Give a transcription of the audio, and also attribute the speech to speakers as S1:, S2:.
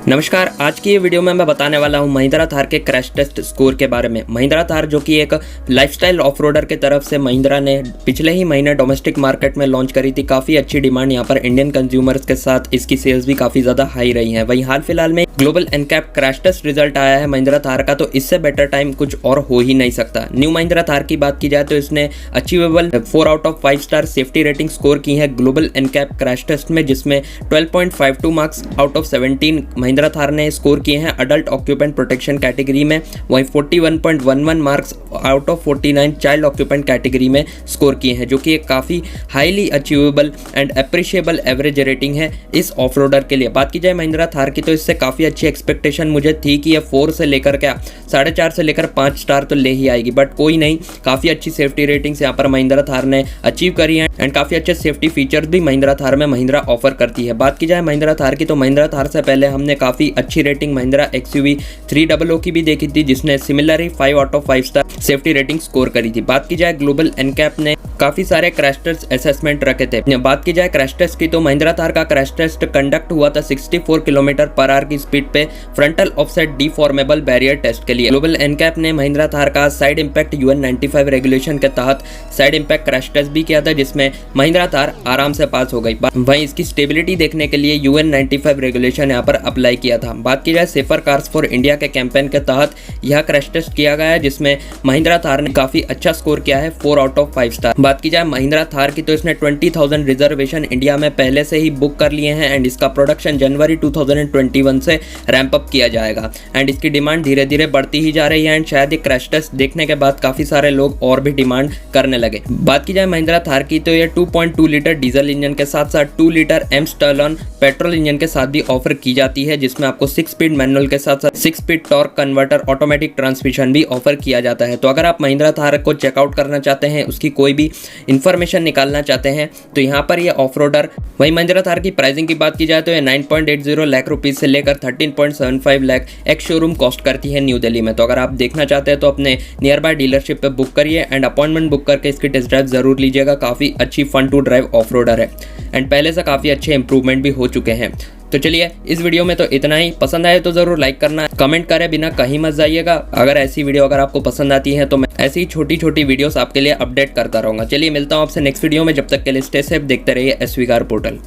S1: नमस्कार, आज की ये वीडियो में मैं बताने वाला हूँ महिंद्रा थार के क्रैश टेस्ट स्कोर के बारे में। महिंद्रा थार जो कि एक लाइफस्टाइल ऑफ रोडर की तरफ से महिंद्रा ने पिछले ही महीने डोमेस्टिक मार्केट में लॉन्च करी थी। काफ़ी अच्छी डिमांड यहाँ पर इंडियन कंज्यूमर्स के साथ इसकी सेल्स भी काफ़ी ज़्यादा हाई रही हैं। वहीं हाल फिलहाल में global NCAP crash test result आया है महिंद्रा थार का, तो इससे बेटर टाइम कुछ और हो ही नहीं सकता। न्यू महिंद्रा थार की बात की जाए तो इसने achievable 4 out of 5 star safety rating score की है ग्लोबल एनकैप क्रैश टेस्ट में, जिसमें 12.52 marks out of 17 Mahindra Thar ने स्कोर किए हैं अडल्ट ऑक्यूपेंट प्रोटेक्शन कैटेगरी में। वहीं 41.11 marks out of 49 child occupant category में स्कोर किए हैं, जो कि एक काफ़ी highly achievable and appreciable average rating है इस ऑफ रोडर के लिए। बात की जाए महिंद्रा थार की तो इससे काफ़ी अच्छी एक्सपेक्टेशन मुझे थी कि ये 4 से लेकर 4.5 से लेकर 5 स्टार तो ले ही आएगी, बट कोई नहीं, काफ़ी अच्छी सेफ्टी रेटिंग्स यहाँ पर महिंद्रा थार ने अचीव करी हैं एंड काफ़ी अच्छे सेफ्टी फीचर्स भी महिंद्रा थार में महिंद्रा ऑफर करती है। बात की जाए महिंद्रा थार की तो महिंद्रा थार से पहले हमने काफ़ी अच्छी रेटिंग महिंद्रा XUV 300 की भी देखी थी, जिसने similarly 5 out of 5 star safety rating score करी थी। बात की जाए ग्लोबल एनकैप ने काफ़ी सारे क्रैश टेस्ट असेसमेंट रखे थे। बात की जाए क्रैश टेस्ट की तो महिंद्रा थार का क्रैश टेस्ट कंडक्ट हुआ था 64 किलोमीटर पर आवर की स्पीड पे frontal offset deformable barrier test के लिए। ग्लोबल एनकैप ने महिंद्रा थार का साइड इंपैक्ट UN 95 रेगुलेशन के तहत साइड इंपैक्ट क्रैश टेस्ट भी किया था, जिसमें महिंद्रा थार आराम से पास हो गई। वहीं इसकी स्टेबिलिटी देखने के लिए UN 95 रेगुलेशन यहाँ पर अप्लाई किया था। बात की जाए सेफर कार्स फॉर इंडिया के कैंपेन के तहत यह क्रैश टेस्ट किया गया है, जिसमें महिंद्रा थार ने काफी अच्छा स्कोर किया है 4 आउट ऑफ 5 स्टार। बात की जाए महिंद्रा थार की तो इसने 20,000 रिजर्वेशन इंडिया में पहले से ही बुक कर लिए हैं एंड इसका प्रोडक्शन जनवरी 2021 से रैंप अप किया जाएगा एंड इसकी डिमांड धीरे धीरे बढ़ती ही जा रही है एंड शायद ये क्रैश टेस्ट देखने के बाद काफी सारे लोग और भी डिमांड करने लगे। बात की जाए महिंद्रा थार की तो ये 2.2 लीटर डीजल इंजन के साथ साथ 2 लीटर एम स्टर्लन पेट्रोल इंजन के साथ भी ऑफर की जाती है, जिसमें आपको 6 स्पीड मैनुअल के साथ साथ 6 speed torque converter automatic transmission भी ऑफर किया जाता है। तो अगर आप महिंद्रा थार को चेकआउट करना चाहते हैं, उसकी कोई भी इंफॉर्मेशन निकालना चाहते हैं तो यहाँ पर ये ऑफ रोडर। वहीं महिंद्रा थार की प्राइसिंग की बात की जाए तो ये 9.80 लाख रुपीज से लेकर 13.75 लाख एक शोरूम कॉस्ट करती है न्यू दिल्ली में। तो अगर आप देखना चाहते हैं तो अपने नियर बाय डीलरशिप पे बुक करिए एंड अपॉइंटमेंट बुक करके इसकी टेस्ट ड्राइव जरूर लीजिएगा। काफ़ी अच्छी fun to drive off roader है एंड पहले से काफ़ी अच्छे इंप्रूवमेंट भी हो चुके हैं। तो चलिए, इस वीडियो में तो इतना ही। पसंद आए तो ज़रूर लाइक करना, कमेंट करें बिना कहीं मत जाइएगा। अगर ऐसी वीडियो अगर आपको पसंद आती है तो मैं ऐसी छोटी छोटी वीडियोस आपके लिए अपडेट करता रहूँगा। चलिए, मिलता हूँ आपसे नेक्स्ट वीडियो में। जब तक के लिए स्टे सेफ, देखते रहिए SV कार पोर्टल।